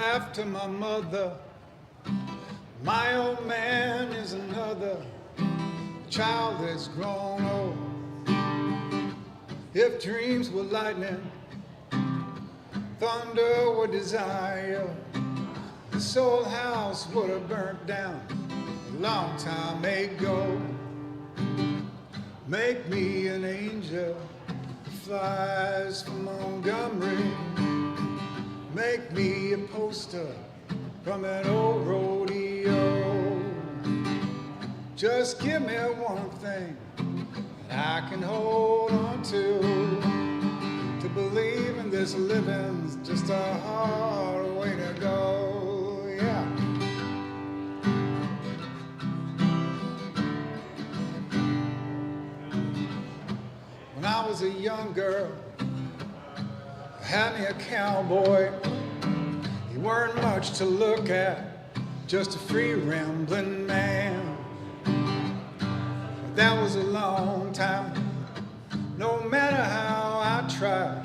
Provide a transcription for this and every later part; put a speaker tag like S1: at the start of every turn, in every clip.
S1: After my mother, my old man is another child that's grown old. If dreams were lightning, thunder were desire, this old house would have burnt down a long time ago. Make me an angel that flies from Montgomery. Make me a poster from an old rodeo. Just give me one thing that I can hold on to. To believe in this living's just a hard way to go, yeah. When I was a young girl, I had me a cowboy. He weren't much to look at, just a free rambling man. But that was a long time. No matter how I tried,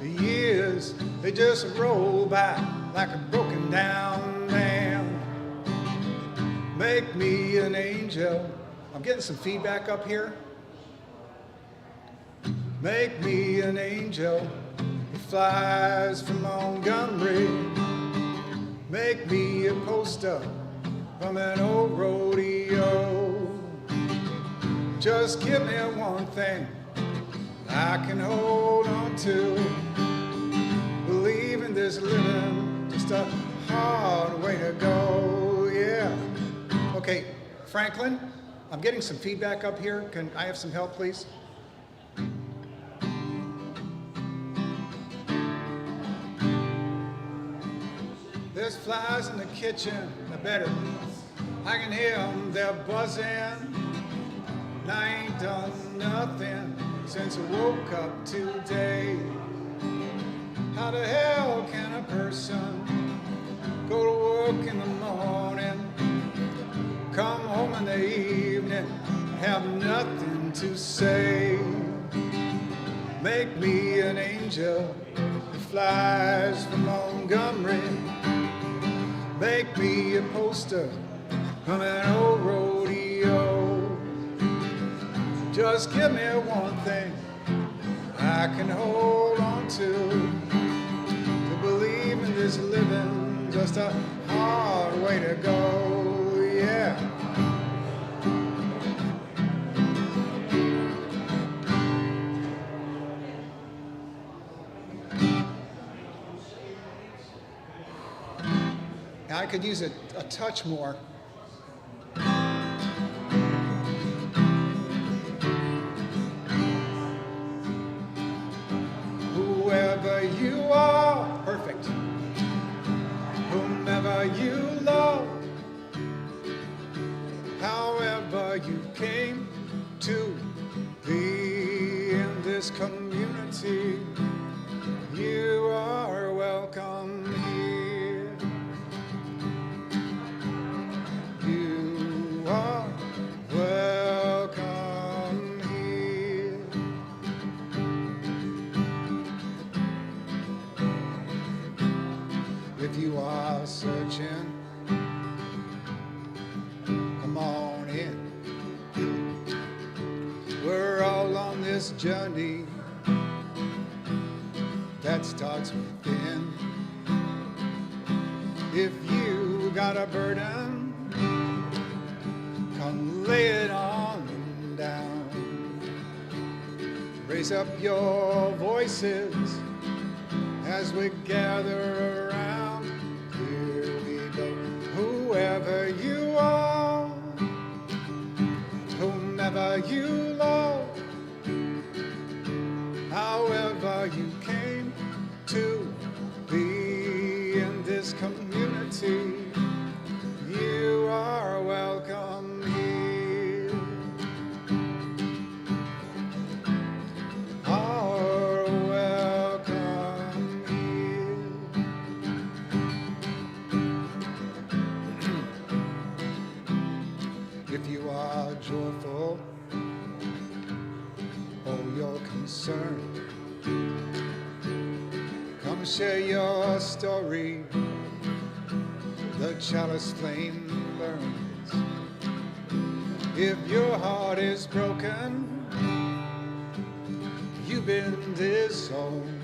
S1: the years, they just roll by like a broken down dam. Make me an angel. I'm getting some feedback up here. Make me an angel who flies from Montgomery. Make me a poster from an old rodeo. Just give me one thing I can hold on to. Believe in this living, just a hard way to go, yeah. Okay, Franklin, I'm getting some feedback up here. Can I have some help, please? There's flies in the kitchen, I can hear them, they're buzzing. And I ain't done nothing since I woke up today. How the hell can a person go to work in the morning, come home in the evening, have nothing to say? Make me an angel who flies from Montgomery. Make me a poster from an old rodeo. Just give me one thing I can hold on to believe in this living, just a hard way to go, yeah. I could use a touch more. Whoever you are, perfect. Whomever you love, however you came to be in this community, you are welcome here. You are welcome here. If you are searching, come on in. We're all on this journey that starts within. If you got a burden, come lay it on down. Raise up your voices as we gather around. Here we go. Whoever you are, whomever you love, however you came to be in this community, you are welcome here. Are welcome here. If you are joyful, or you're concerned, come share your story the chalice flame burns. If your heart is broken, you've been disowned.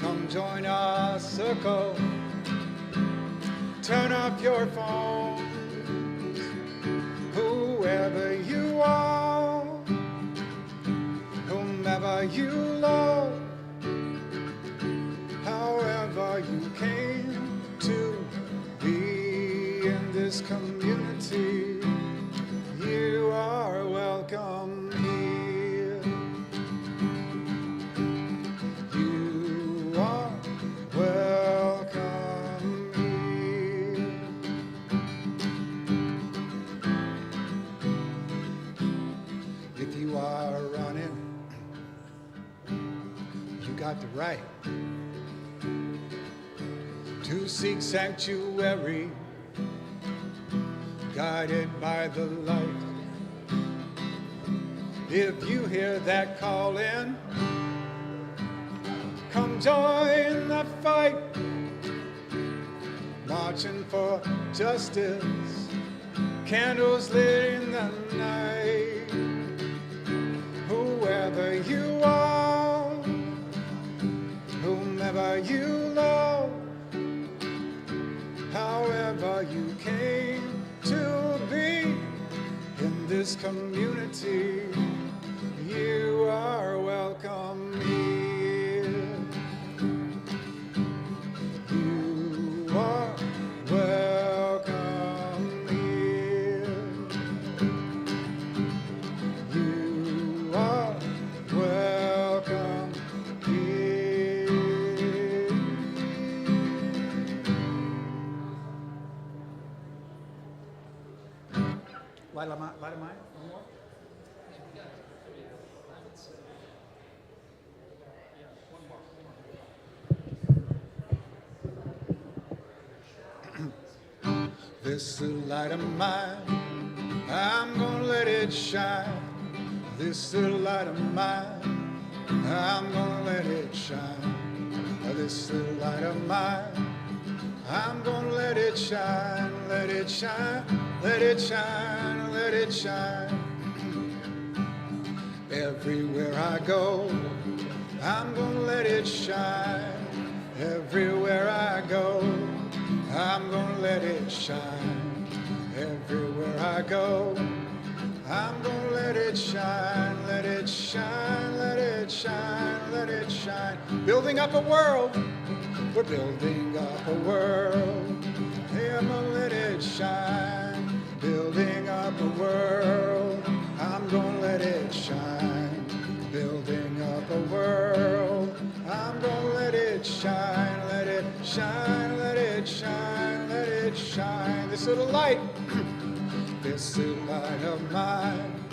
S1: Come join our circle. Turn off your phones. Whoever you are, whomever you love, however you came to be in this community, you are welcome here. You are welcome here. If you are running, you got the right to seek sanctuary, guided by the light. If you hear that calling, come join the fight, marching for justice, candles lit in the night. Whoever you are, whomever you love, however you came to be in this community, you are welcome here. You are welcome here. You are welcome here. Light of mine? One more? This little light of mine, I'm gonna let it shine. This little light of mine, I'm gonna let it shine. This little light of mine, I'm gonna let it shine, let it shine, let it shine, let it shine. Everywhere I go, I'm gonna let it shine. Everywhere I go, I'm gonna let it shine. Everywhere I go, I'm gonna let it shine, let it shine, let it shine, let it shine. Building up a world, we're building up a world. Hey, I'm gonna let it shine. Building up a world, I'm gonna let it shine. Building up a world, I'm gonna let it shine, let it shine, let it shine, let it shine. This little light, this little light of mine,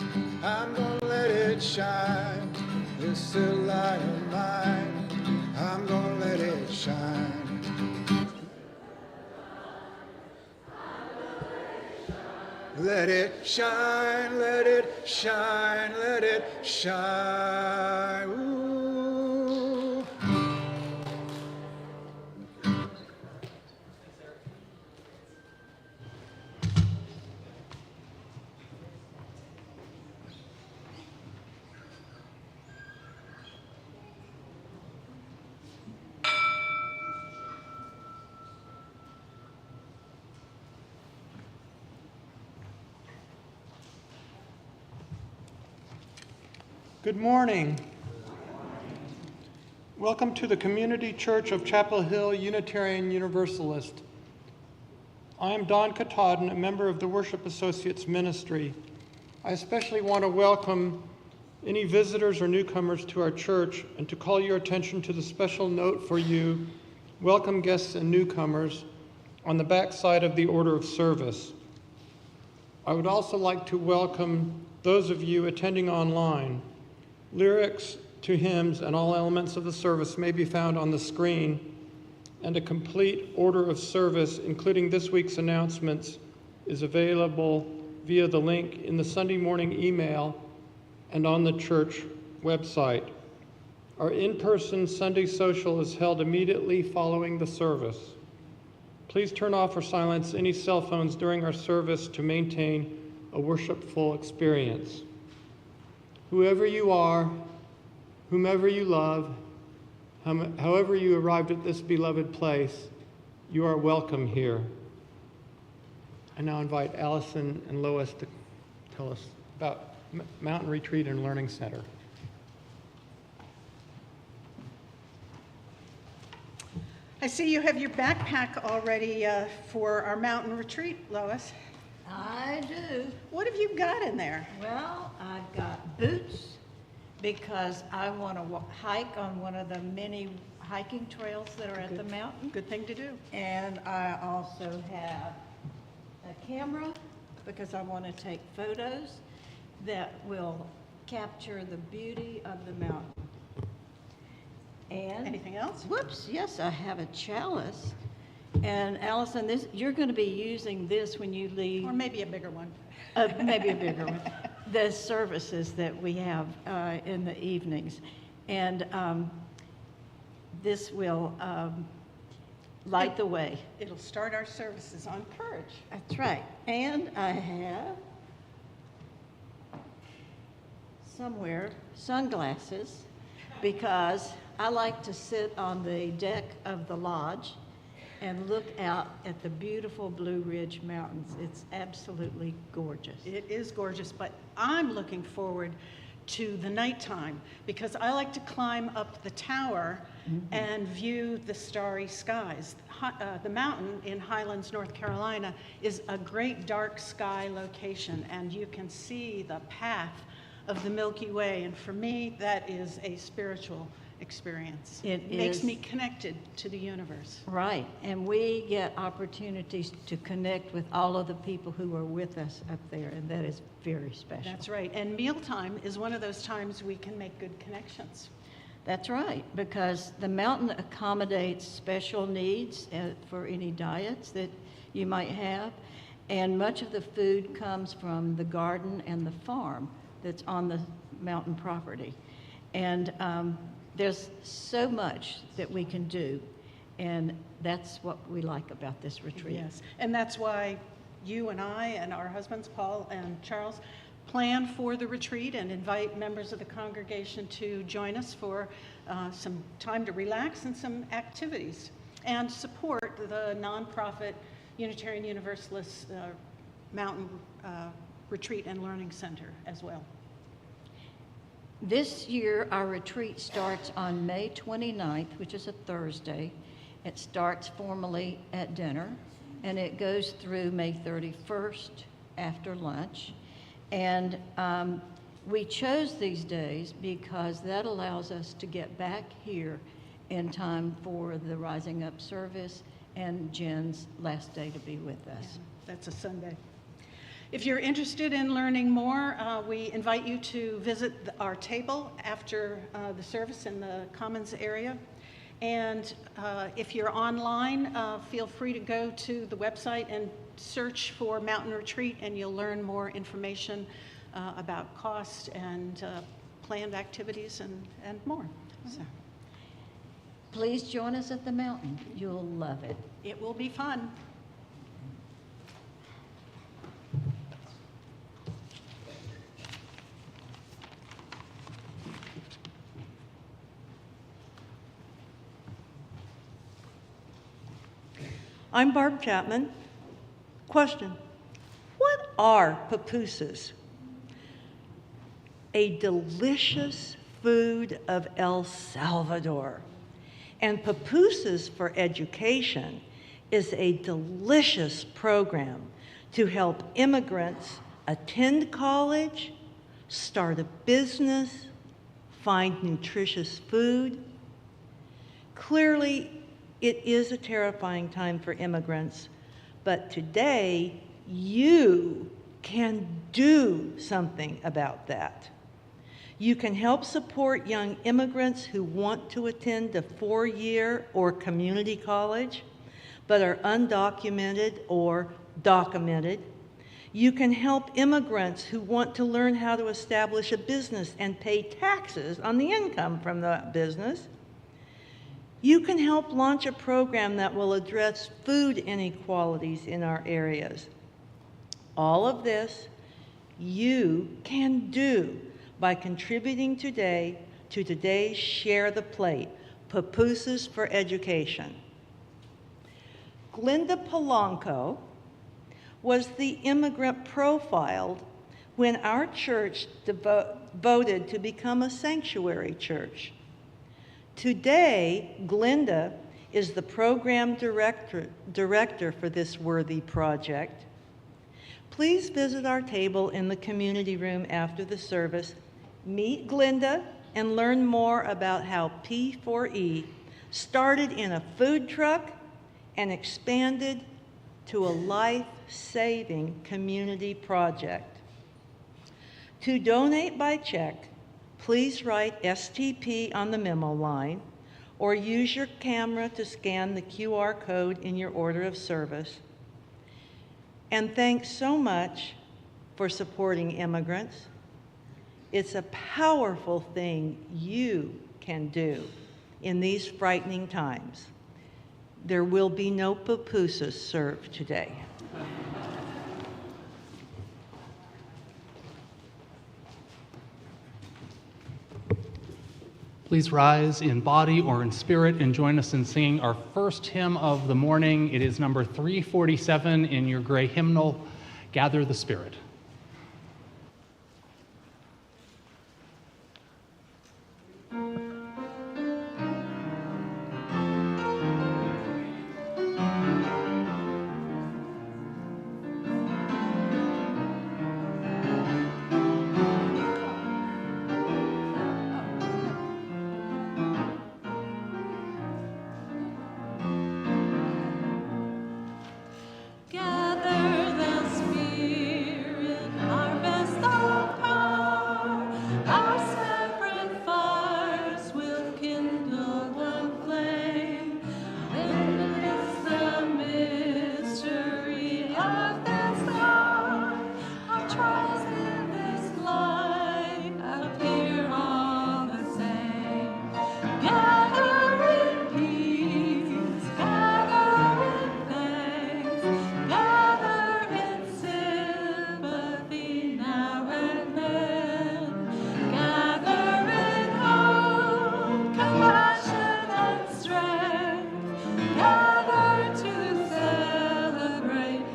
S1: I'm gonna let it shine. This little light of mine, I'm gonna let it shine. Let it shine, let it shine, let it shine. Ooh.
S2: Good morning. Welcome to the Community Church of Chapel Hill Unitarian Universalist. I am Don Katahdin, a member of the Worship Associates Ministry. I especially want to welcome any visitors or newcomers to our church and to call your attention to the special note for you, welcome guests and newcomers, on the back side of the order of service. I would also like to welcome those of you attending online. Lyrics to hymns and all elements of the service may be found on the screen, and a complete order of service, including this week's announcements, is available via the link in the Sunday morning email and on the church website. Our in-person Sunday social is held immediately following the service. Please turn off or silence any cell phones during our service to maintain a worshipful experience. Whoever you are, whomever you love, however you arrived at this beloved place, you are welcome here. I now invite Allison and Lois to tell us about Mountain Retreat and Learning Center.
S3: I see you have your backpack already for our mountain retreat, Lois.
S4: I do.
S3: What have you got in there?
S4: Well, I've got boots because I want to hike on one of the many hiking trails that are at the mountain.
S3: Good thing to do.
S4: And I also have a camera because I want to take photos that will capture the beauty of the mountain. And
S3: Anything else?
S4: whoops, yes, I have a chalice. And Allison, you're going to be using this when you leave.
S3: Or maybe a bigger one.
S4: Maybe a bigger one. The services that we have in the evenings. And this will light the way.
S3: It'll start our services on courage.
S4: That's right. And I have somewhere sunglasses because I like to sit on the deck of the lodge and look out at the beautiful Blue Ridge Mountains. It's absolutely gorgeous.
S3: It is gorgeous, but I'm looking forward to the nighttime because I like to climb up the tower and view the starry skies. The mountain in Highlands, North Carolina is a great dark sky location, and you can see the path of the Milky Way, and for me that is a spiritual experience.
S4: It
S3: makes
S4: is.
S3: me connected to the universe.
S4: Right, and we get opportunities to connect with all of the people who are with us up there, and that is very special.
S3: That's right, and mealtime is one of those times we can make good connections.
S4: That's right, because the mountain accommodates special needs for any diets that you might have, and much of the food comes from the garden and the farm that's on the mountain property. And there's so much that we can do, and that's what we like about this retreat.
S3: Yes, and that's why you and I and our husbands, Paul and Charles, plan for the retreat and invite members of the congregation to join us for some time to relax and some activities, and support the nonprofit Unitarian Universalist Mountain Retreat and Learning Center as well.
S4: This year, our retreat starts on May 29th, which is a Thursday. It starts formally at dinner, and it goes through May 31st after lunch. And we chose these days because that allows us to get back here in time for the Rising Up service and Jen's last day to be with us.
S3: Yeah, that's a Sunday. If you're interested in learning more, we invite you to visit our table after the service in the Commons area. And if you're online, feel free to go to the website and search for Mountain Retreat, and you'll learn more information about cost and planned activities and more. So,
S4: Please join us at the mountain. You'll love it.
S3: it will be fun.
S5: I'm Barb Chapman. Question: what are pupusas? A delicious food of El Salvador. And Pupusas for Education is a delicious program to help immigrants attend college, start a business, find nutritious food. Clearly, it is a terrifying time for immigrants, but today you can do something about that. You can help support young immigrants who want to attend a 4-year or community college, but are undocumented or documented. You can help immigrants who want to learn how to establish a business and pay taxes on the income from that business. You can help launch a program that will address food inequalities in our areas. All of this you can do by contributing today to today's Share the Plate, Pupusas for Education. Glinda Polanco was the immigrant profiled when our church voted to become a sanctuary church. Today, Glinda is the program director for this worthy project. Please visit our table in the community room after the service, meet Glinda, and learn more about how P4E started in a food truck and expanded to a life-saving community project. To donate by check, please write STP on the memo line or use your camera to scan the QR code in your order of service. And thanks so much for supporting immigrants. It's a powerful thing you can do in these frightening times. There will be no pupusas served today.
S6: Please rise in body or in spirit and join us in singing our first hymn of the morning. It is number 347 in your gray hymnal, Gather the Spirit.
S7: Gather the Spirit, harvest of power. Our separate fires will kindle the flame. This the mystery of this life. Our trials in this life appear all the same. Gather in peace, gather in thanks. Gather in sympathy now and then. Gather in hope, compassion and strength. Gather to celebrate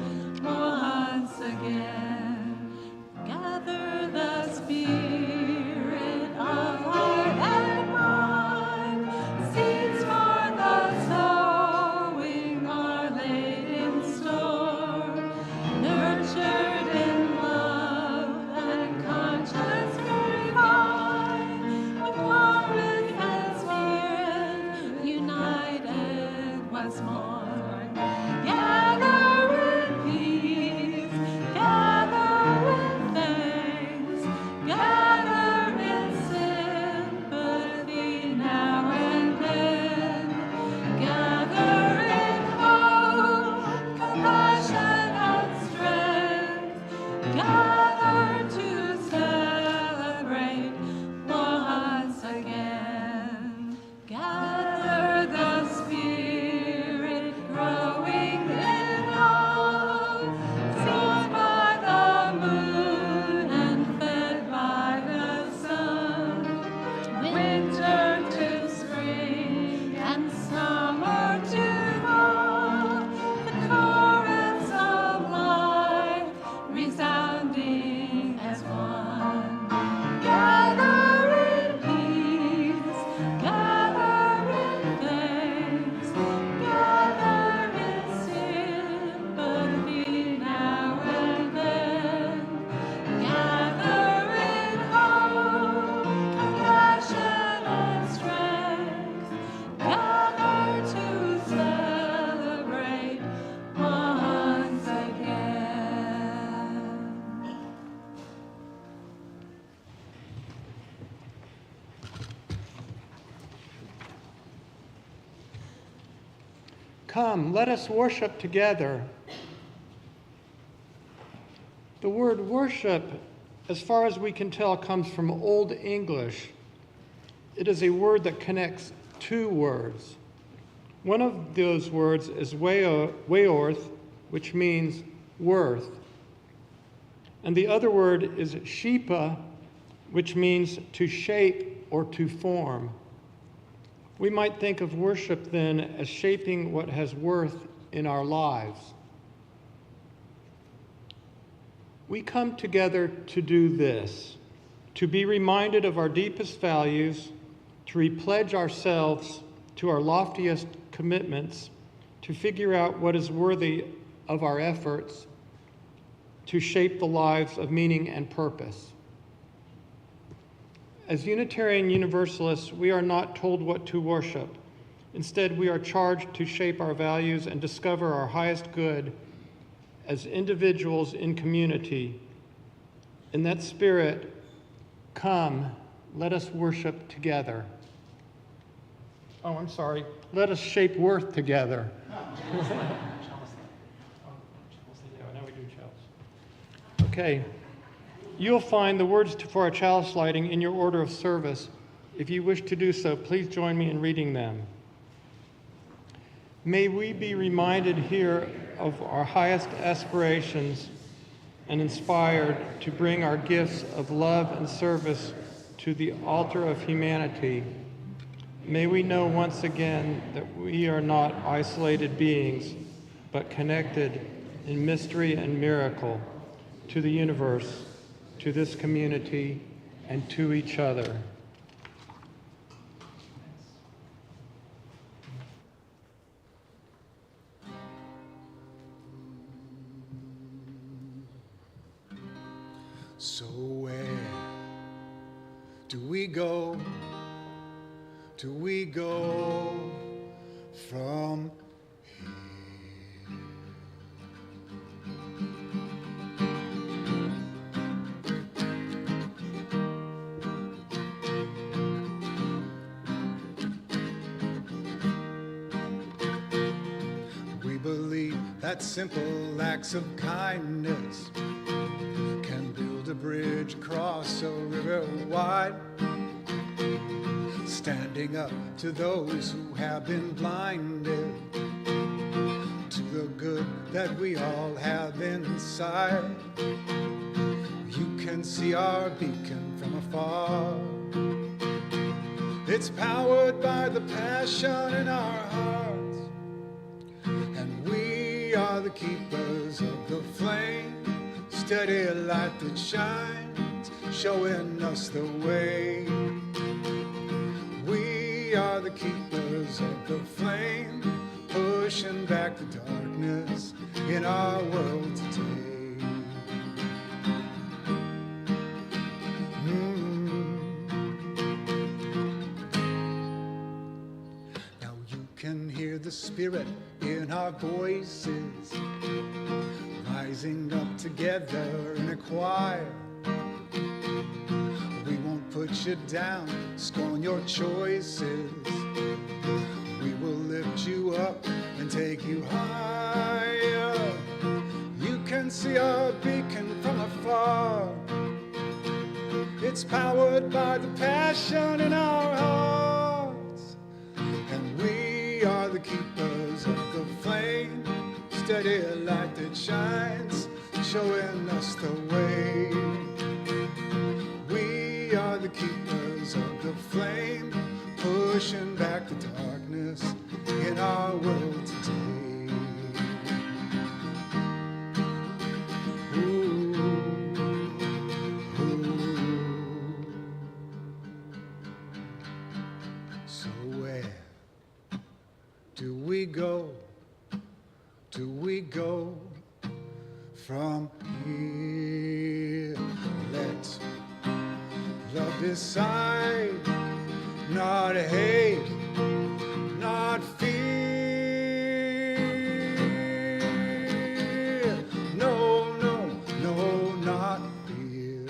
S7: once again. Gather the spirit of heart and mind. Seeds for the sowing are laid in store. Nurtured in love and conscience divine, with harvest and spirit united once more. Gather in peace, gather in thanks, gather in sympathy now and then. Gather in hope, compassion and strength. Gather to celebrate once again. Gather the spirit growing in love, seeds by the moon and fed by the sun. Winter to spring and summer to fall, the chorus of life resounding as one. Gather in peace, gather in thanks, gather in sympathy now and then. Gather in hope, compassion and strength. Gather to celebrate once again.
S2: Come, let us worship together. The word worship, as far as we can tell, comes from Old English. It is a word that connects two words, One of those words is weorth, which means worth. And the other word is shepa, which means to shape or to form. We might think of worship then as shaping what has worth in our lives. We come together to do this, to be reminded of our deepest values, to repledge ourselves to our loftiest commitments, to figure out what is worthy of our efforts, to shape the lives of meaning and purpose. As Unitarian Universalists, we are not told what to worship. Instead, we are charged to shape our values and discover our highest good as individuals in community. In that spirit, come, let us worship together. Oh, I'm sorry. Let us shape worth together. Okay. You'll find the words for our chalice lighting in your order of service. If you wish to do so, please join me in reading them. May we be reminded here of our highest aspirations and inspired to bring our gifts of love and service to the altar of humanity. May we know once again that we are not isolated beings, but connected in mystery and miracle to the universe, to this community, and to each other.
S1: So where do we go? Do we go from here? We believe that simple acts of kindness can build a bridge across a river wide, standing up to those who have been blinded to the good that we all have inside. You can see our beacon from afar. It's powered by the passion in our hearts, and we are the keepers of the flame, steady light that shines, showing us the way. We are the keepers of the flame, pushing back the darkness in our world today. Now you can hear the spirit in our voices, rising up together in a choir. We won't put you down, scorn your choices. We will lift you up and take you higher. You can see our beacon from afar. It's powered by the passion in our hearts, and we are the keepers of the flame, steady light that shines, showing us the way. We are the keepers of the flame, pushing back the darkness in our world today. Ooh, ooh. So where do we go? Do we go from here? Let love decide, not hate, not fear. No, no, no, not fear.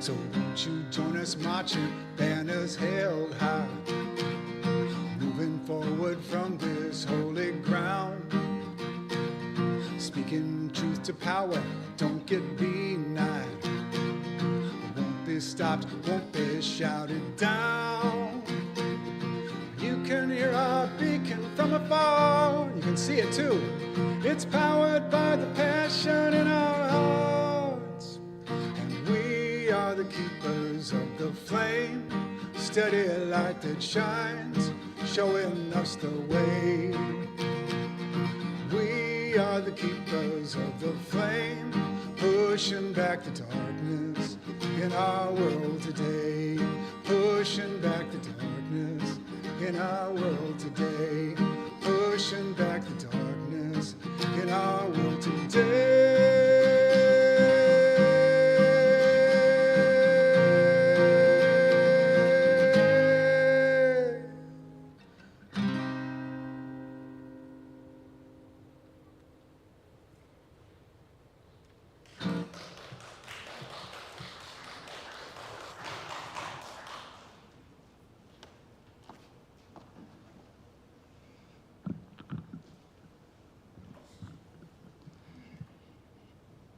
S1: So won't you join us marching, banners held high, moving forward from this holy ground, speaking truth to power, don't get denied. Won't be stopped, won't be shouted down. afar. You can see it too. It's powered by the passion in our hearts. And we are the keepers of the flame, steady light that shines, showing us the way. We are the keepers of the flame, pushing back the darkness in our world today. Pushing back the darkness in our world today. Pushing back the darkness in our world today.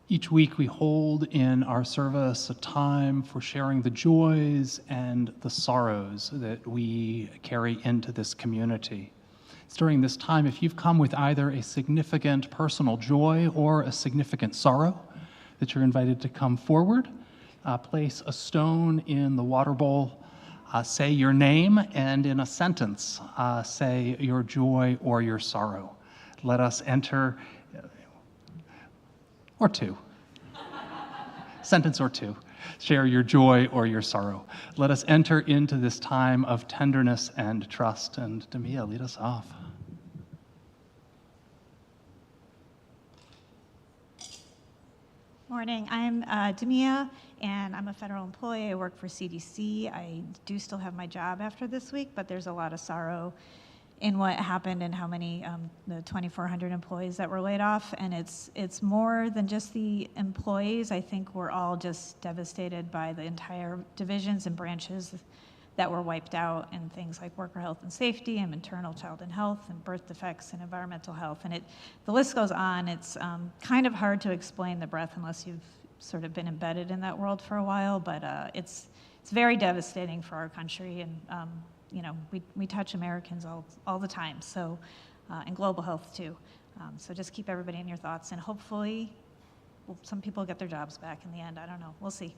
S6: Each week we hold in our service a time for sharing the joys and the sorrows that we carry into this community. It's during this time, if you've come with either a significant personal joy or a significant sorrow, that you're invited to come forward, place a stone in the water bowl, say your name, and in a sentence, say your joy or your sorrow. Let us enter, or two. Sentence or two. Share your joy or your sorrow. Let us enter into this time of tenderness and trust. And Demia, lead us off.
S8: Morning, I'm Demia, and I'm a federal employee. I work for CDC. I do still have my job after this week, but there's a lot of sorrow in what happened and how many, the 2,400 employees that were laid off. And it's more than just the employees. I think we're all just devastated by the entire divisions and branches that were wiped out, and things like worker health and safety and maternal child and health and birth defects and environmental health. And the list goes on. It's kind of hard to explain the breadth unless you've sort of been embedded in that world for a while, but it's very devastating for our country. And you know, we touch Americans all the time, so, and global health too. So just keep everybody in your thoughts, and hopefully some people get their jobs back in the end. I don't know, we'll see.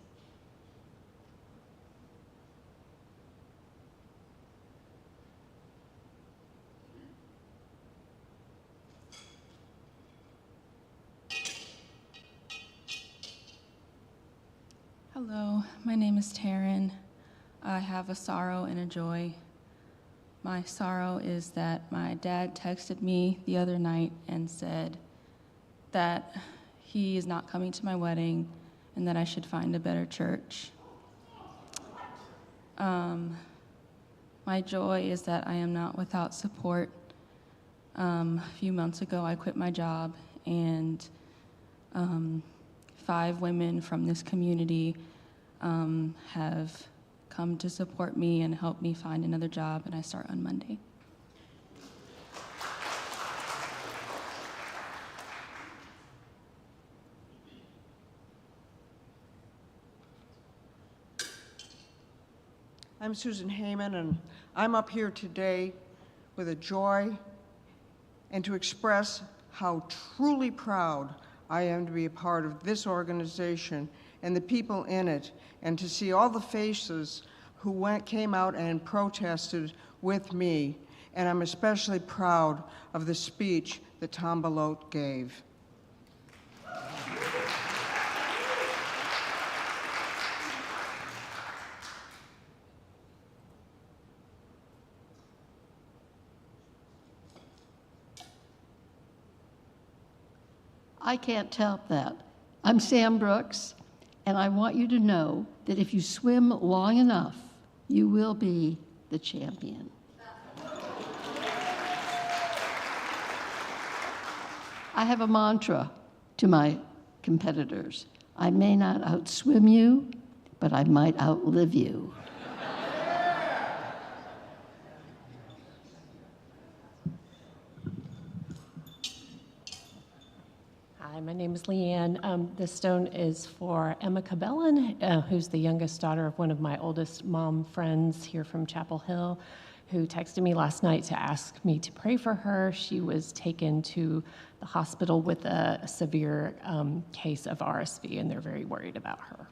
S7: Hello, my name is Taryn. I have a sorrow and a joy. My sorrow is that my dad texted me the other night and said that he is not coming to my wedding and that I should find a better church. My joy is that I am not without support. A few months ago, I quit my job, and 5 women from this community have come to support me and help me find another job, and I start on Monday.
S9: I'm Susan Heyman, and I'm up here today with a joy and to express how truly proud I am to be a part of this organization and the people in it, and to see all the faces who came out and protested with me. And I'm especially proud of the speech that Thom Belote gave.
S10: I can't help that. I'm Sam Brooks, and I want you to know that if you swim long enough, you will be the champion. I have a mantra to my competitors. I may not outswim you, but I might outlive you.
S11: Hi, my name is Leanne. This stone is for Emma Cabellin, who's the youngest daughter of one of my oldest mom friends here from Chapel Hill, who texted me last night to ask me to pray for her. She was taken to the hospital with a severe case of RSV, and they're very worried about her.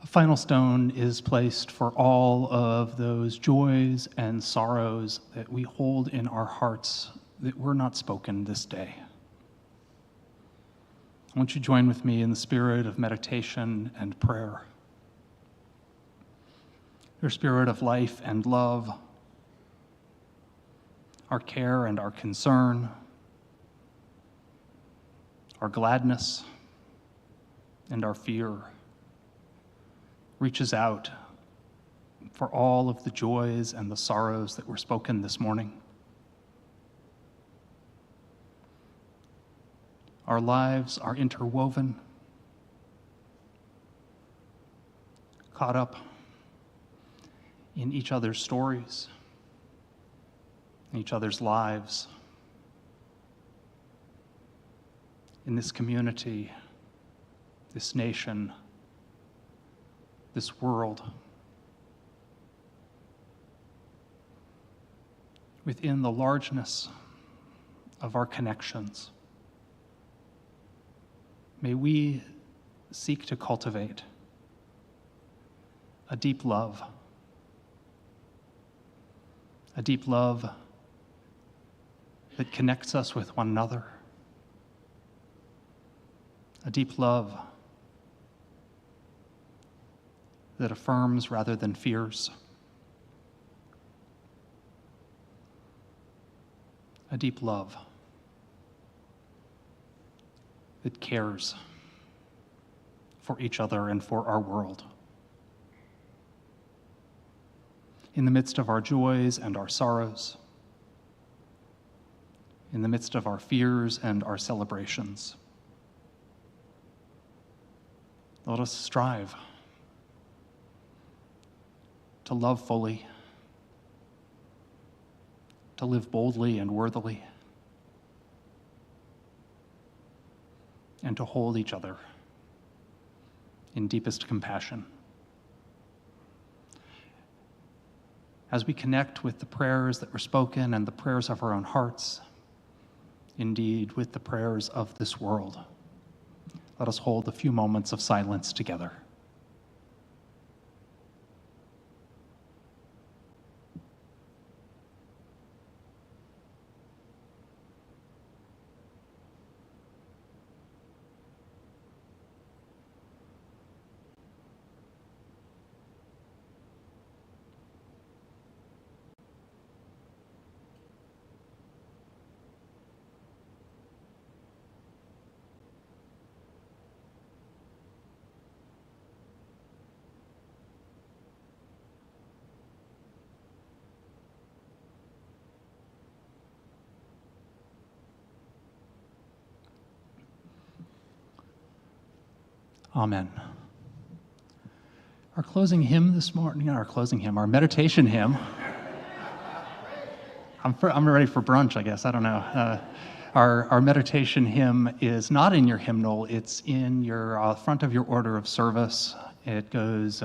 S6: A final stone is placed for all of those joys and sorrows that we hold in our hearts that were not spoken this day. Won't you join with me in the spirit of meditation and prayer? Your spirit of life and love, our care and our concern, our gladness and our fear reaches out for all of the joys and the sorrows that were spoken this morning. Our lives are interwoven, caught up in each other's stories, in each other's lives, in this community, this nation, this world. Within the largeness of our connections, may we seek to cultivate a deep love that connects us with one another, a deep love that affirms rather than fears, a deep love that cares for each other and for our world. In the midst of our joys and our sorrows, in the midst of our fears and our celebrations, let us strive to love fully, to live boldly and worthily, and to hold each other in deepest compassion. As we connect with the prayers that were spoken and the prayers of our own hearts, indeed with the prayers of this world, let us hold a few moments of silence together. Amen. Our closing hymn this morning, our meditation hymn. I'm ready for brunch, I guess. I don't know. Our meditation hymn is not in your hymnal. It's in your front of your order of service. It goes,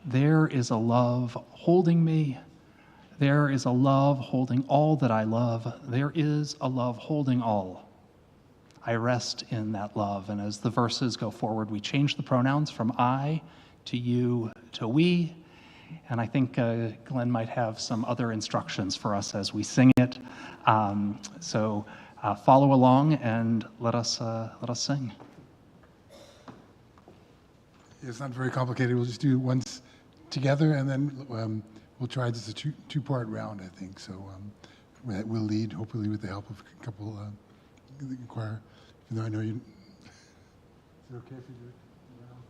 S6: there is a love holding me. There is a love holding all that I love. There is a love holding all. I rest in that love. And as the verses go forward, we change the pronouns from I to you to we. And I think Glenn might have some other instructions for us as we sing it. So follow along and let us sing.
S12: It's not very complicated. We'll just do it once together, and then we'll try just a two-part round, I think. So we'll lead, hopefully, with the help of a couple the choir. Even though I know you. Is it okay if we do it around?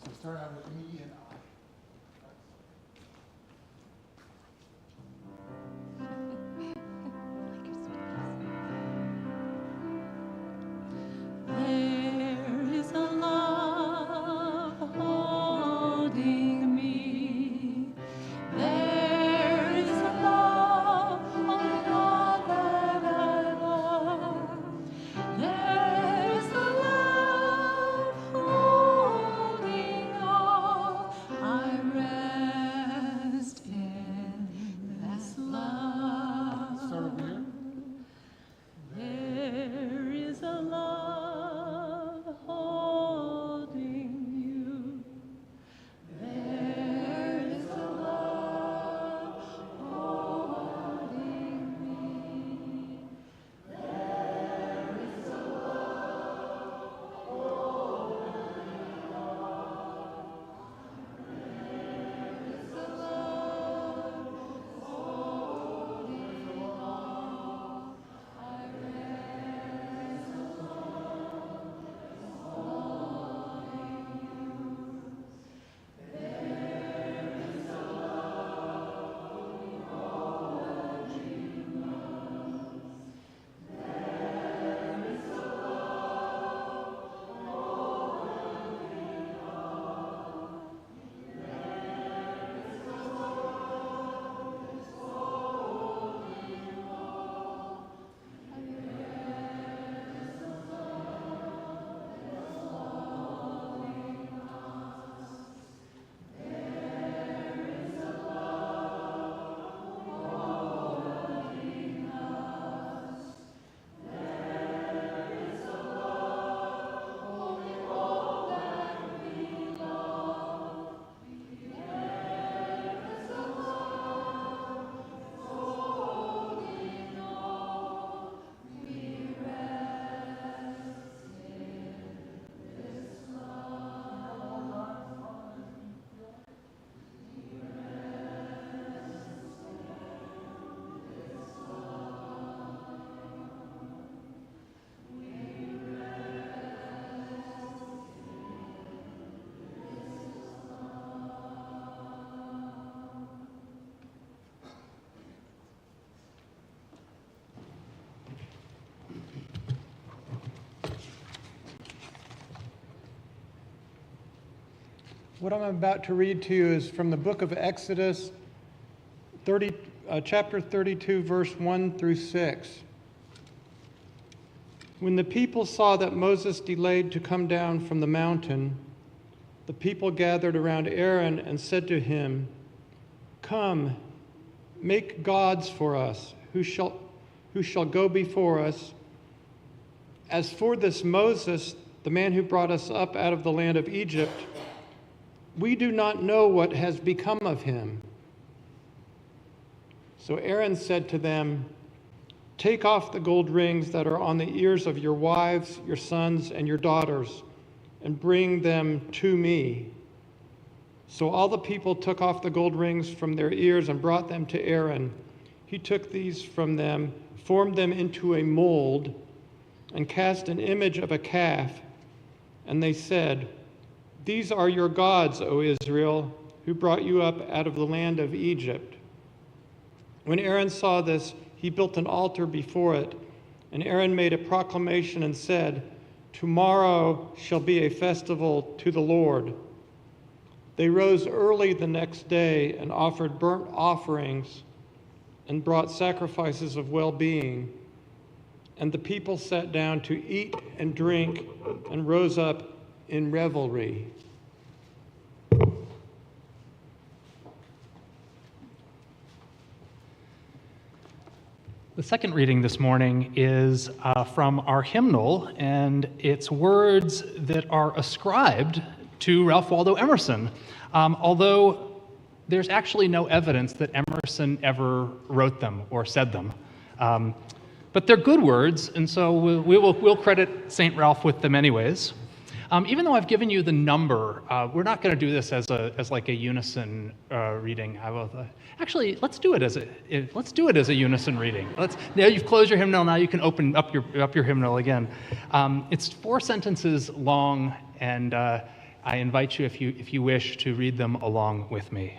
S12: So start out with me and I.
S7: There is a love holding me. There is a love holding
S2: What I'm about to read to you is from the book of Exodus, chapter 32, verse 1 through 6. When the people saw that Moses delayed to come down from the mountain, the people gathered around Aaron and said to him, "Come, make gods for us, who shall go before us. As for this Moses, the man who brought us up out of the land of Egypt, we do not know what has become of him." So Aaron said to them, "Take off the gold rings that are on the ears of your wives, your sons, and your daughters, and bring them to me." So all the people took off the gold rings from their ears and brought them to Aaron. He took these from them, formed them into a mold, and cast an image of a calf. And they said, "These are your gods, O Israel, who brought you up out of the land of Egypt." When Aaron saw this, he built an altar before it, and Aaron made a proclamation and said, "Tomorrow shall be a festival to the Lord." They rose early the next day and offered burnt offerings and brought sacrifices of well-being. And the people sat down to eat and drink and rose up in revelry.
S6: The second reading this morning is from our hymnal, and it's words that are ascribed to Ralph Waldo Emerson, although there's actually no evidence that Emerson ever wrote them or said them. But they're good words, and so we'll credit St. Ralph with them anyways. Even though I've given you the number, we're not going to do this as like a unison reading. Actually, let's do it as a unison reading. Now you've closed your hymnal. Now you can open up your hymnal again. It's 4 sentences long, and I invite you, if you wish, to read them along with me.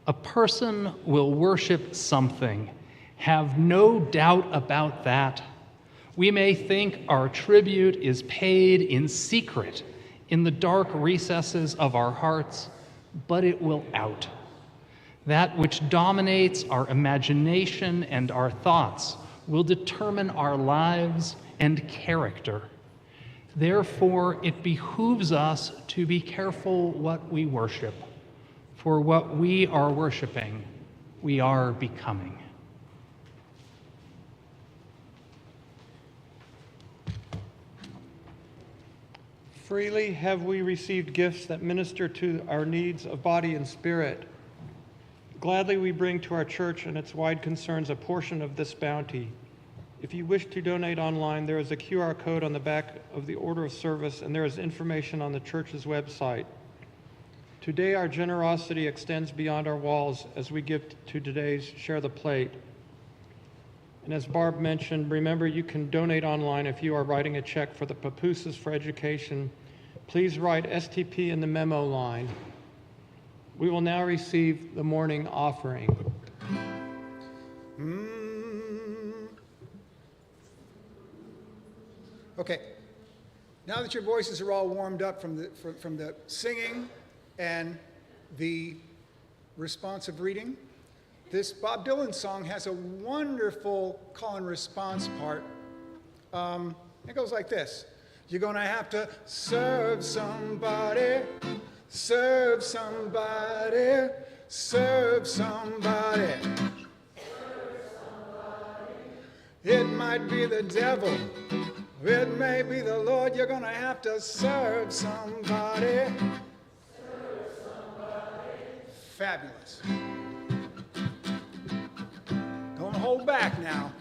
S6: A person will worship something. Have no doubt about that. We may think our tribute is paid in secret in the dark recesses of our hearts, but it will out. That which dominates our imagination and our thoughts will determine our lives and character. Therefore, it behooves us to be careful what we worship, for what we are worshiping, we are becoming.
S2: Freely have we received gifts that minister to our needs of body and spirit. Gladly we bring to our church and its wide concerns a portion of this bounty. If you wish to donate online, there is a QR code on the back of the order of service, and there is information on the church's website. Today, our generosity extends beyond our walls as we give to today's Share the Plate. And as Barb mentioned, remember you can donate online if you are writing a check for the Papooses for Education. Please write STP in the memo line. We will now receive the morning offering.
S1: Okay, now that your voices are all warmed up from the singing and the responsive reading, this Bob Dylan song has a wonderful call and response part. It goes like this. You're gonna have to serve somebody, serve somebody, serve somebody. It might be the devil, it may be the Lord. You're gonna have to serve somebody. Serve somebody. Fabulous. Don't hold back now.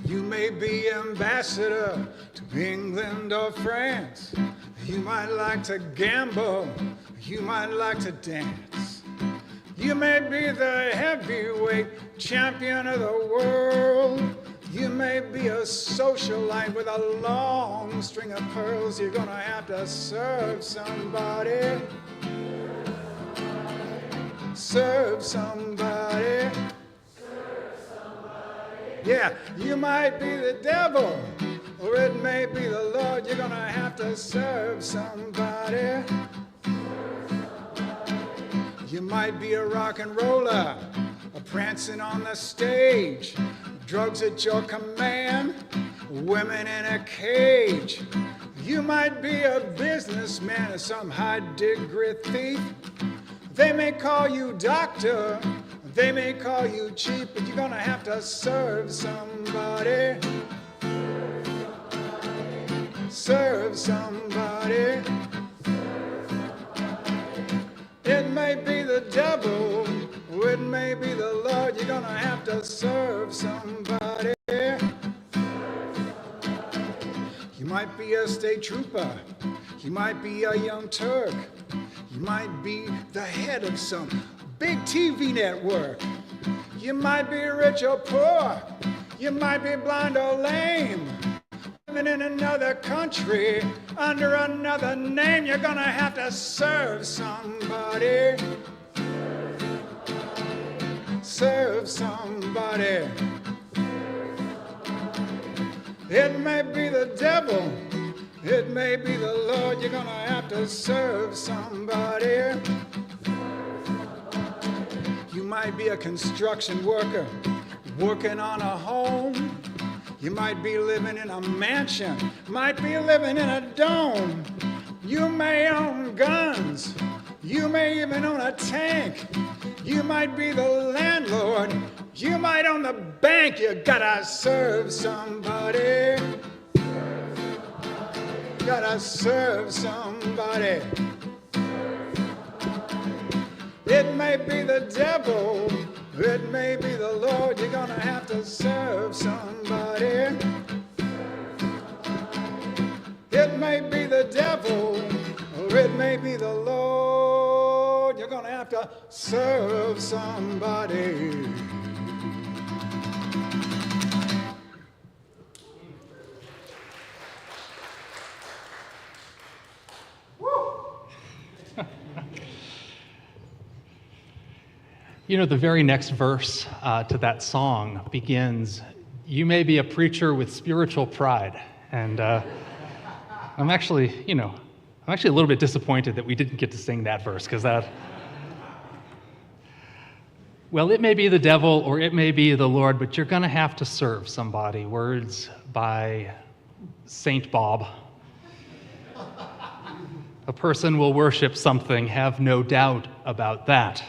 S1: You may be ambassador to England or France. You might like to gamble. You might like to dance. You may be the heavyweight champion of the world. You may be a socialite with a long string of pearls. You're gonna have to serve somebody. Serve somebody. Serve somebody. Yeah, you might be the devil, or it may be the Lord. You're gonna have to serve somebody. You might be a rock and roller, a prancing on the stage, drugs at your command, women in a cage. You might be a businessman or some high-degree thief. They may call you doctor, they may call you chief, but you're gonna have to serve somebody. Serve somebody. It may be the devil, or it may be the Lord. You're gonna have to serve somebody. You might be a state trooper, you might be a young Turk, you might be the head of some big TV network. You might be rich or poor, you might be blind or lame. Living in another country, under another name, you're gonna have to serve somebody. Serve somebody. It may be the devil, it may be the Lord. You're gonna have to serve somebody. You might be a construction worker, working on a home. You might be living in a mansion, might be living in a dome. You may own guns, you may even own a tank. You might be the landlord, you might own the bank. You gotta serve somebody. Gotta serve somebody. It may be the devil, it may be the Lord. You're gonna have to serve somebody. It may be the devil, or it may be the Lord. You're gonna have to serve somebody.
S6: You know, the very next verse to that song begins, "You may be a preacher with spiritual pride." And I'm actually a little bit disappointed that we didn't get to sing that verse, because well, it may be the devil or it may be the Lord, but you're going to have to serve somebody. Words by Saint Bob. A person will worship something, have no doubt about that.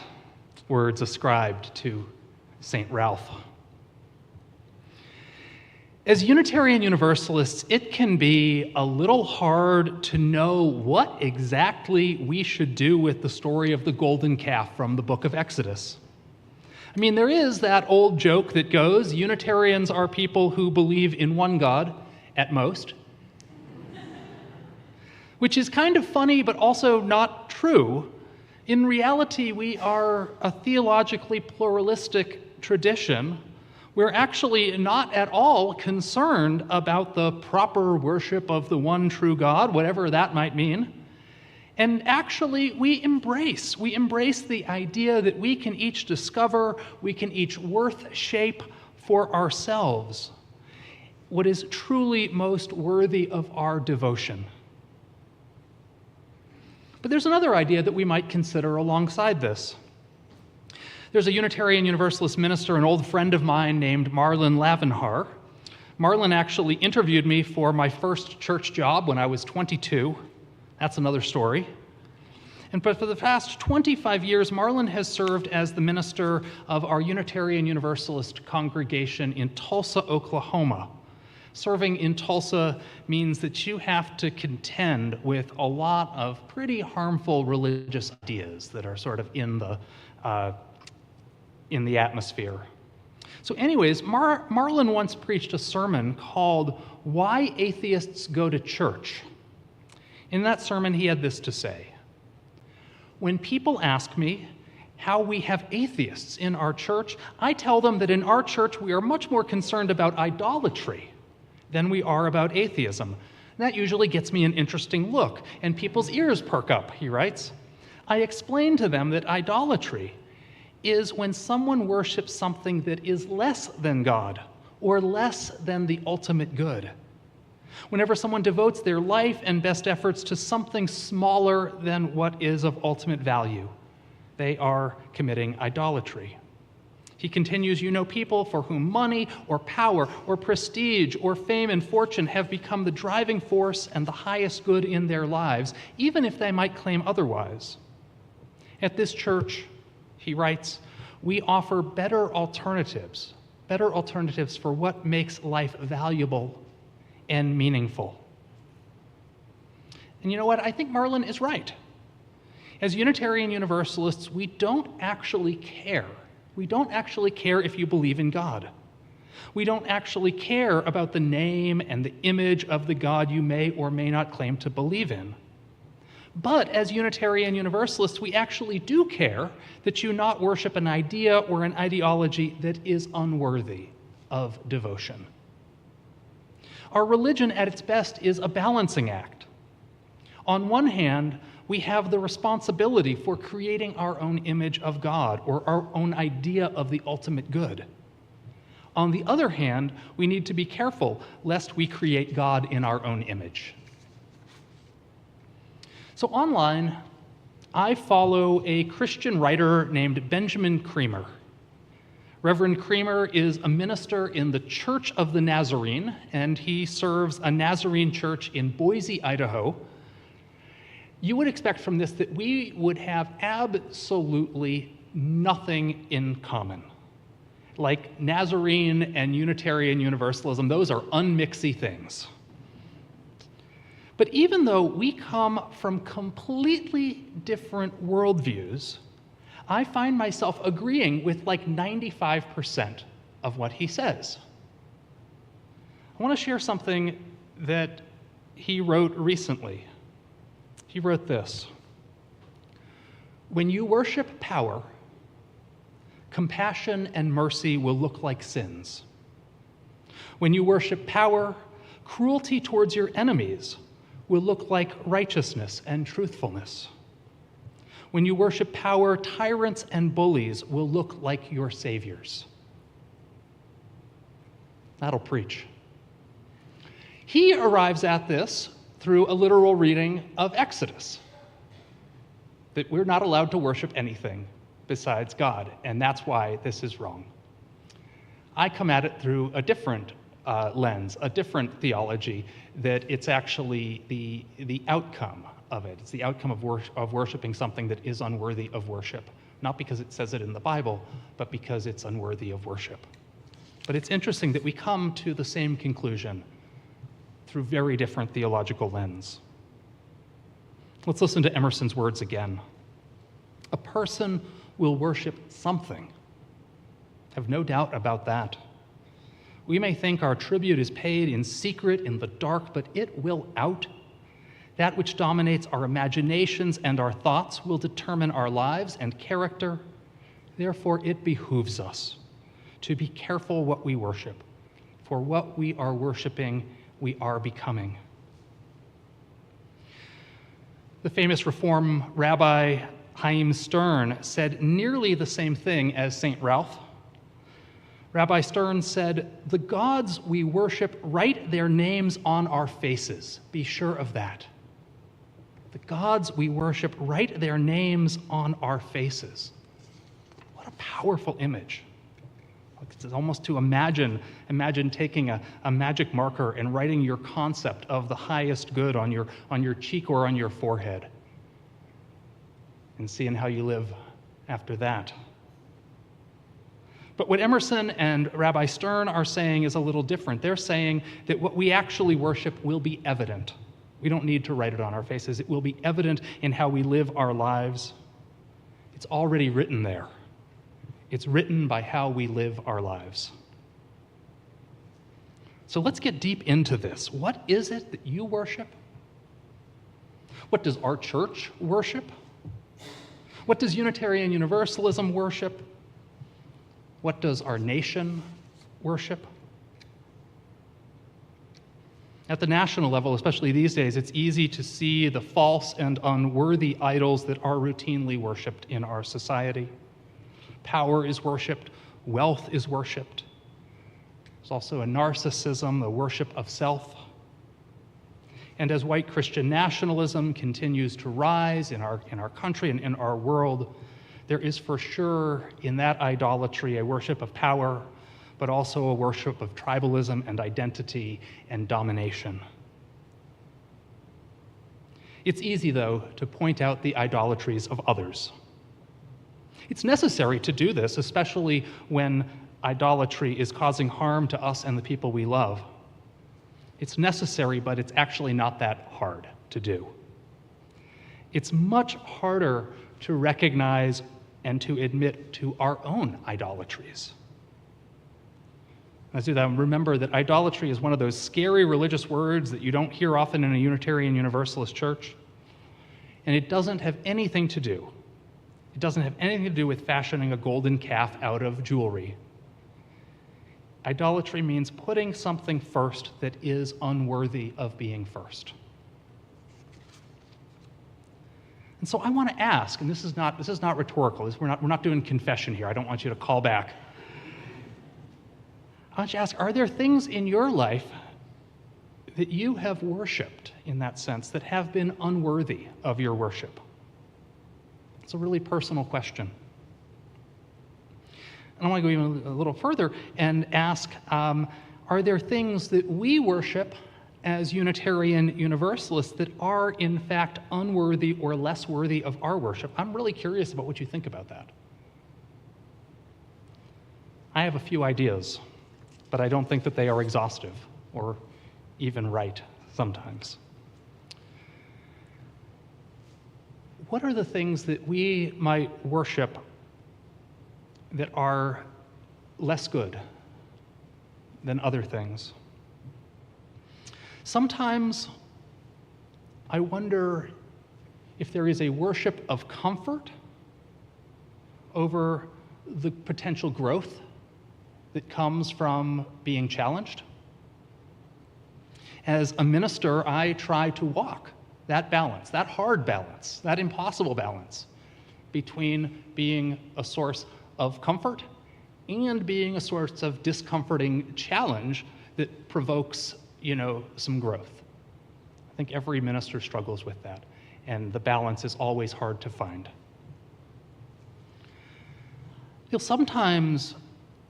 S6: Words ascribed to St. Ralph. As Unitarian Universalists, it can be a little hard to know what exactly we should do with the story of the golden calf from the book of Exodus. I mean, there is that old joke that goes, Unitarians are people who believe in one God, at most, which is kind of funny, but also not true. In reality, we are a theologically pluralistic tradition. We're actually not at all concerned about the proper worship of the one true God, whatever that might mean. And actually, we embrace the idea that we can each discover, we can each worth shape for ourselves what is truly most worthy of our devotion. But there's another idea that we might consider alongside this. There's a Unitarian Universalist minister, an old friend of mine named Marlon Lavenhar. Marlon actually interviewed me for my first church job when I was 22. That's another story. But for the past 25 years, Marlon has served as the minister of our Unitarian Universalist congregation in Tulsa, Oklahoma. Serving in Tulsa means that you have to contend with a lot of pretty harmful religious ideas that are sort of in the atmosphere. So anyways, Marlon once preached a sermon called "Why Atheists Go to Church." In that sermon, he had this to say: "When people ask me how we have atheists in our church, I tell them that in our church we are much more concerned about idolatry than we are about atheism. That usually gets me an interesting look, and people's ears perk up," he writes. "I explain to them that idolatry is when someone worships something that is less than God or less than the ultimate good. Whenever someone devotes their life and best efforts to something smaller than what is of ultimate value, they are committing idolatry. He continues, you know people for whom money or power or prestige or fame and fortune have become the driving force and the highest good in their lives, even if they might claim otherwise. At this church, he writes, we offer better alternatives for what makes life valuable and meaningful. And you know what? I think Marlin is right. As Unitarian Universalists, we don't actually care. We don't actually care if you believe in God. We don't actually care about the name and the image of the God you may or may not claim to believe in. But as Unitarian Universalists, we actually do care that you not worship an idea or an ideology that is unworthy of devotion. Our religion at its best is a balancing act. On one hand, we have the responsibility for creating our own image of God or our own idea of the ultimate good. On the other hand, we need to be careful lest we create God in our own image. So online, I follow a Christian writer named Benjamin Creamer. Reverend Creamer is a minister in the Church of the Nazarene, and he serves a Nazarene church in Boise, Idaho. You would expect from this that we would have absolutely nothing in common. Like Nazarene and Unitarian Universalism, those are unmixy things. But even though we come from completely different worldviews, I find myself agreeing with like 95% of what he says. I want to share something that he wrote recently. He wrote this: when you worship power, compassion and mercy will look like sins. When you worship power, cruelty towards your enemies will look like righteousness and truthfulness. When you worship power, tyrants and bullies will look like your saviors. That'll preach. He arrives at this through a literal reading of Exodus, that we're not allowed to worship anything besides God, and that's why this is wrong. I come at it through a different lens, a different theology, that it's actually the outcome of it. It's the outcome of worshiping something that is unworthy of worship, not because it says it in the Bible, but because it's unworthy of worship. But it's interesting that we come to the same conclusion through very different theological lens. Let's listen to Emerson's words again. A person will worship something. Have no doubt about that. We may think our tribute is paid in secret, in the dark, but it will out. That which dominates our imaginations and our thoughts will determine our lives and character. Therefore, it behooves us to be careful what we worship. For what we are worshiping, we are becoming. The famous Reform Rabbi Chaim Stern said nearly the same thing as St. Ralph. Rabbi Stern said, "The gods we worship write their names on our faces. Be sure of that." The gods we worship write their names on our faces. What a powerful image. It's almost to imagine taking a magic marker and writing your concept of the highest good on your cheek or on your forehead and seeing how you live after that. But what Emerson and Rabbi Stern are saying is a little different. They're saying that what we actually worship will be evident. We don't need to write it on our faces. It will be evident in how we live our lives. It's already written there. It's written by how we live our lives. So let's get deep into this. What is it that you worship? What does our church worship? What does Unitarian Universalism worship? What does our nation worship? At the national level, especially these days, it's easy to see the false and unworthy idols that are routinely worshipped in our society. Power is worshipped, wealth is worshipped. There's also a narcissism, the worship of self.
S13: And as white Christian nationalism continues to rise in our country and in our world, there is for sure in that idolatry a worship of power, but also a worship of tribalism and identity and domination. It's easy, though, to point out the idolatries of others. It's necessary to do this, especially when idolatry is causing harm to us and the people we love. It's necessary, but it's actually not that hard to do. It's much harder to recognize and to admit to our own idolatries. Let's do that. Remember that idolatry is one of those scary religious words that you don't hear often in a Unitarian Universalist church. And it doesn't have anything to do. It doesn't have anything to do with fashioning a golden calf out of jewelry. Idolatry means putting something first that is unworthy of being first. And so I want to ask, and this is not rhetorical. We're not doing confession here. I don't want you to call back. I want you to ask, are there things in your life that you have worshiped in that sense that have been unworthy of your worship? It's a really personal question. And I want to go even a little further and ask, are there things that we worship as Unitarian Universalists that are in fact unworthy or less worthy of our worship? I'm really curious about what you think about that. I have a few ideas, but I don't think that they are exhaustive or even right sometimes. What are the things that we might worship that are less good than other things? Sometimes I wonder if there is a worship of comfort over the potential growth that comes from being challenged. As a minister, I try to walk that balance, that hard balance, that impossible balance between being a source of comfort and being a source of discomforting challenge that provokes, some growth. I think every minister struggles with that, and the balance is always hard to find. I feel sometimes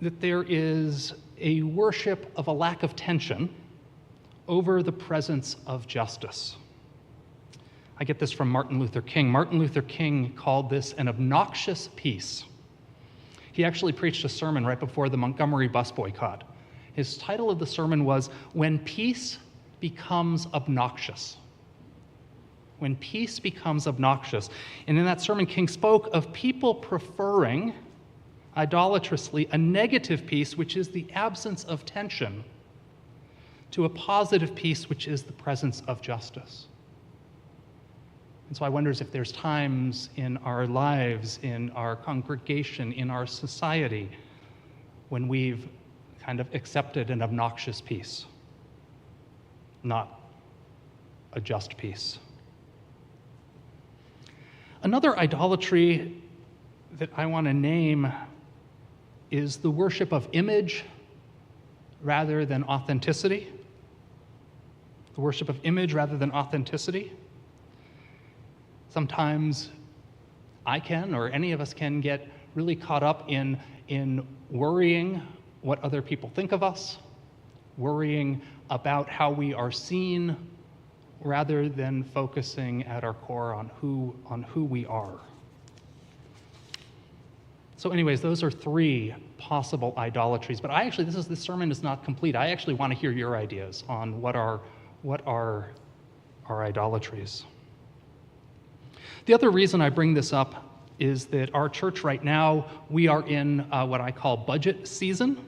S13: that there is a worship of a lack of tension over the presence of justice. I get this from Martin Luther King. Martin Luther King called this an obnoxious peace. He actually preached a sermon right before the Montgomery bus boycott. His title of the sermon was, "When Peace Becomes Obnoxious." When peace becomes obnoxious. And in that sermon, King spoke of people preferring, idolatrously, a negative peace, which is the absence of tension, to a positive peace, which is the presence of justice. And so I wonder if there's times in our lives, in our congregation, in our society, when we've kind of accepted an obnoxious peace, not a just peace. Another idolatry that I want to name is the worship of image rather than authenticity. The worship of image rather than authenticity. Sometimes I can, or any of us can, get really caught up in worrying what other people think of us, worrying about how we are seen, rather than focusing at our core on who we are. So anyways, those are three possible idolatries. But this sermon is not complete. I actually want to hear your ideas on what are our idolatries. The other reason I bring this up is that our church right now, we are in what I call budget season.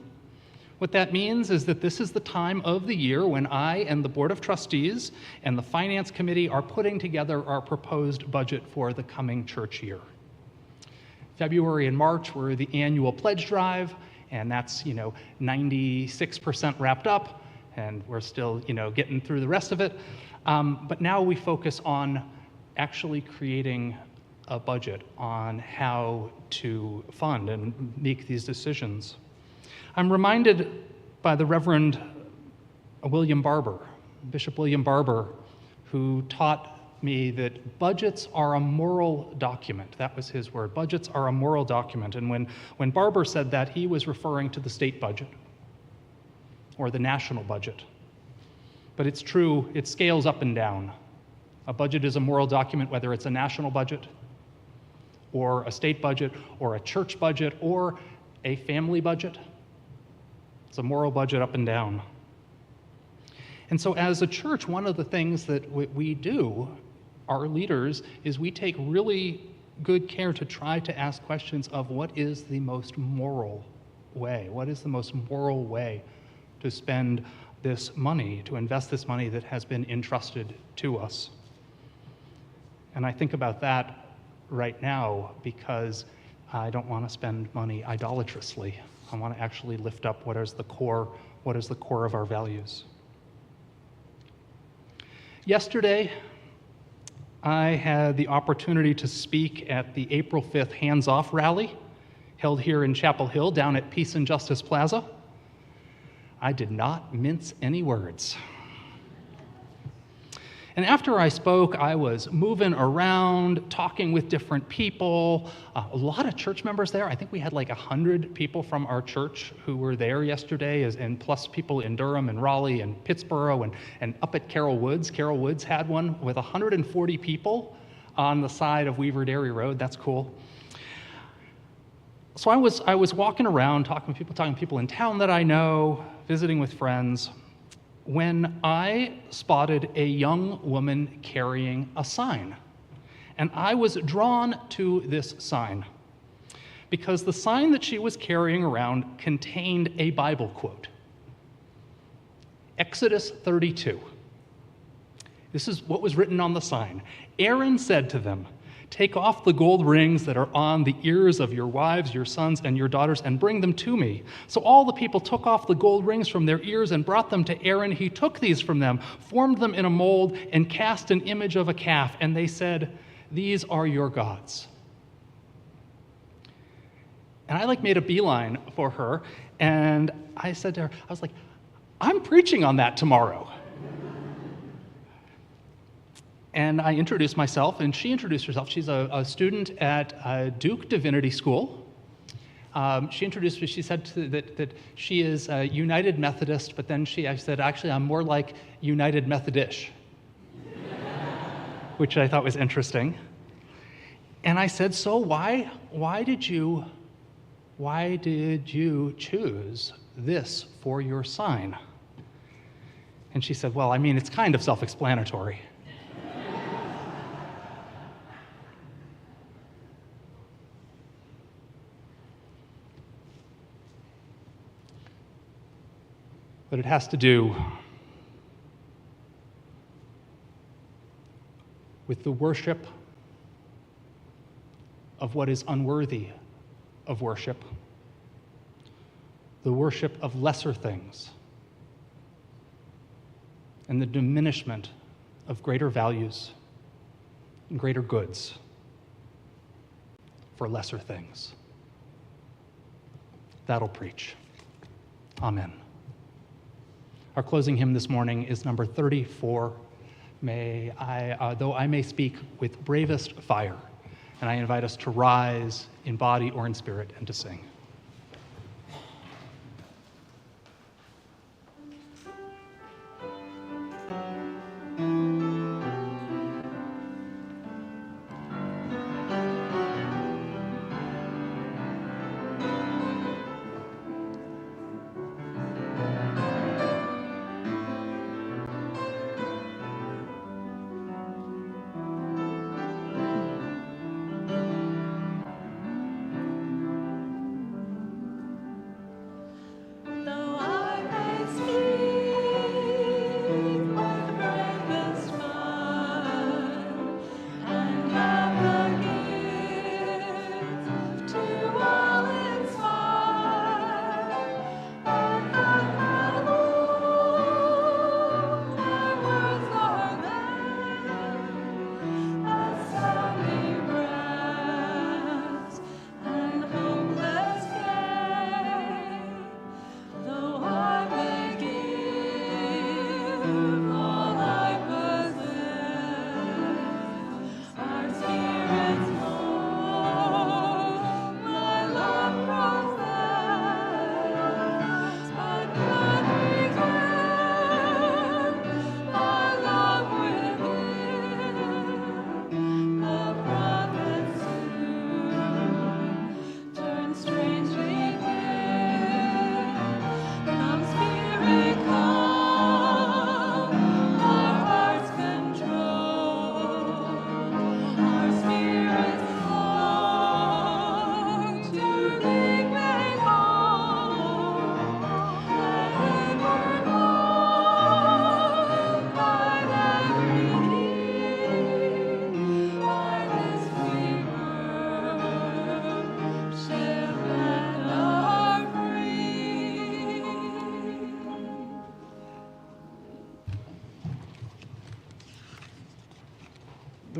S13: What that means is that this is the time of the year when I and the Board of Trustees and the Finance Committee are putting together our proposed budget for the coming church year. February and March were the annual pledge drive, and that's 96% wrapped up, and we're still getting through the rest of it. But now we focus on actually creating a budget on how to fund and make these decisions. I'm reminded by the Reverend William Barber, Bishop William Barber, who taught me that budgets are a moral document. That was his word. Budgets are a moral document. And when Barber said that, he was referring to the state budget or the national budget. But it's true, it scales up and down. A budget is a moral document, whether it's a national budget or a state budget or a church budget or a family budget. It's a moral budget up and down. And so as a church, one of the things that we do, our leaders, is we take really good care to try to ask questions of what is the most moral way? What is the most moral way to spend this money, to invest this money that has been entrusted to us? And I think about that right now because I don't want to spend money idolatrously. I want to actually lift up what is the core of our values. Yesterday, I had the opportunity to speak at the April 5th Hands Off rally held here in Chapel Hill down at Peace and Justice Plaza. I did not mince any words. And after I spoke, I was moving around, talking with different people, a lot of church members there. I think we had like 100 people from our church who were there yesterday, and plus people in Durham and Raleigh and Pittsburgh and up at Carroll Woods. Carroll Woods had one with 140 people on the side of Weaver Dairy Road. That's cool. So I was walking around, talking to people in town that I know, visiting with friends, when I spotted a young woman carrying a sign. And I was drawn to this sign because the sign that she was carrying around contained a Bible quote. Exodus 32. This is what was written on the sign. Aaron said to them, "Take off the gold rings that are on the ears of your wives, your sons, and your daughters, and bring them to me." So all the people took off the gold rings from their ears and brought them to Aaron. He took these from them, formed them in a mold, and cast an image of a calf. And they said, "These are your gods." And I made a beeline for her, and I said to her, I was like, "I'm preaching on that tomorrow." And I introduced myself, and she introduced herself. She's a student at Duke Divinity School. She introduced me. She said that she is a United Methodist, but then I said, actually, I'm more like United Methodish, which I thought was interesting. And I said, so why did you choose this for your sign? And she said, well, I mean, it's kind of self-explanatory. But it has to do with the worship of what is unworthy of worship, the worship of lesser things, and the diminishment of greater values and greater goods for lesser things. That'll preach. Amen. Our closing hymn this morning is number 34, Though I May Speak with Bravest Fire. And I invite us to rise in body or in spirit and to sing.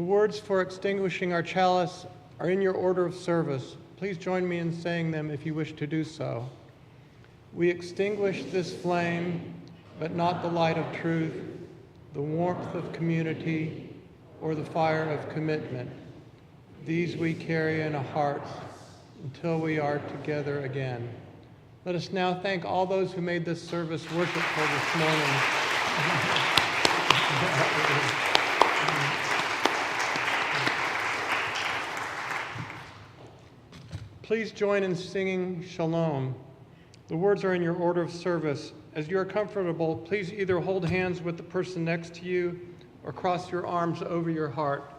S2: The words for extinguishing our chalice are in your order of service. Please join me in saying them if you wish to do so. We extinguish this flame, but not the light of truth, the warmth of community, or the fire of commitment. These we carry in our hearts until we are together again. Let us now thank all those who made this service worshipful this morning. Please join in singing Shalom. The words are in your order of service. As you are comfortable, please either hold hands with the person next to you or cross your arms over your heart.